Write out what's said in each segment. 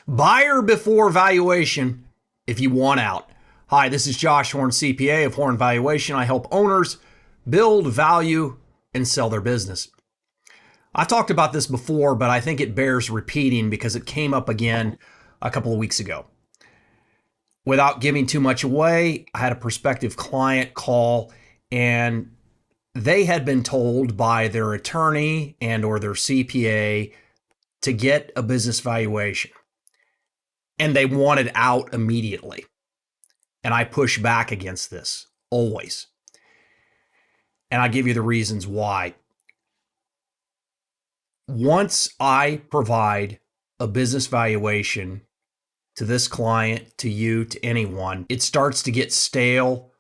Buyer before valuation if you want out. Hi, this is Josh Horn, CPA of Horn Valuation. I help owners build value and sell their business. I talked about this before, but I think it bears repeating because it came up again a couple of weeks ago. Without giving too much away, I had a prospective client call and they had been told by their attorney and or their CPA to get a business valuation. And they wanted out immediately. And I push back against this always. And I give you the reasons why. Once I provide a business valuation to this client, to you, to anyone, it starts to get stale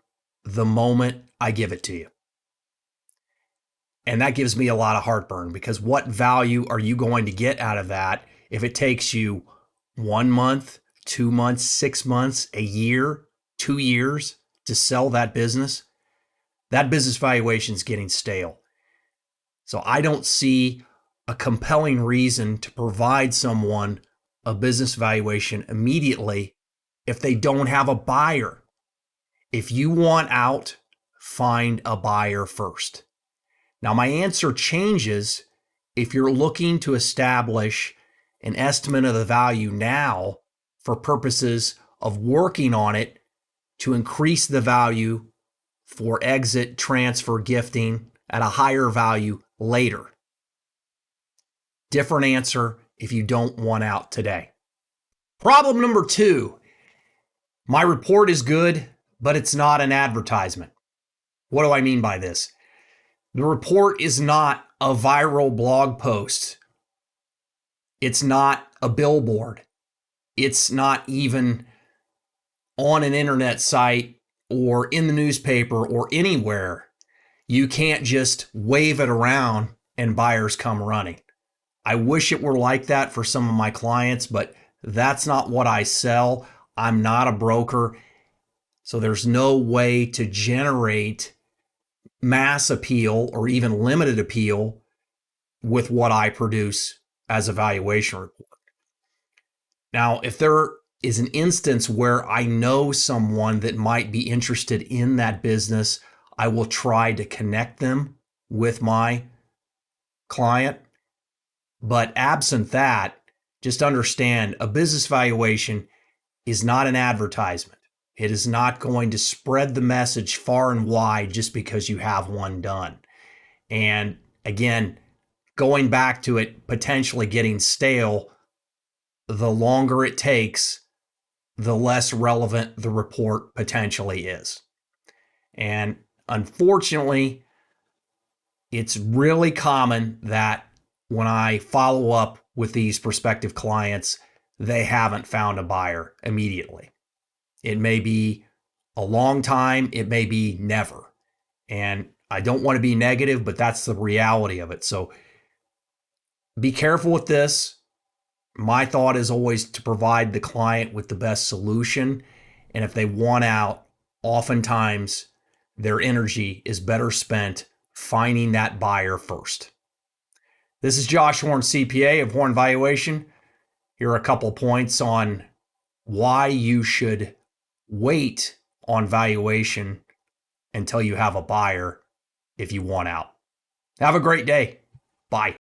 the moment I give it to you. And that gives me a lot of heartburn because what value are you going to get out of that if it takes you 1 month, 2 months, 6 months, a year, 2 years to sell that business? That business valuation is getting stale. So I don't see a compelling reason to provide someone a business valuation immediately if they don't have a buyer. If you want out, find a buyer first. Now, my answer changes if you're looking to establish an estimate of the value now for purposes of working on it to increase the value for exit, transfer, gifting at a higher value later. Different answer if you don't want out today. Problem number 2, my report is good, but it's not an advertisement. What do I mean by this? The report is not a viral blog post. It's not a billboard. It's not even on an internet site or in the newspaper or anywhere. You can't just wave it around and buyers come running. I wish it were like that for some of my clients, but that's not what I sell. I'm not a broker. So there's no way to generate mass appeal or even limited appeal with what I produce as a valuation report. Now, if there is an instance where I know someone that might be interested in that business, I will try to connect them with my client. But absent that, just understand a business valuation is not an advertisement. It is not going to spread the message far and wide just because you have one done. And again, going back to it potentially getting stale, the longer it takes, the less relevant the report potentially is. And unfortunately, it's really common that when I follow up with these prospective clients, they haven't found a buyer immediately. It may be a long time, it may be never. And I don't want to be negative, but that's the reality of it. So be careful with this. My thought is always to provide the client with the best solution. And if they want out, oftentimes their energy is better spent finding that buyer first. This is Josh Horn, CPA of Horn Valuation. Here are a couple points on why you should wait on valuation until you have a buyer if you want out. Have a great day. Bye.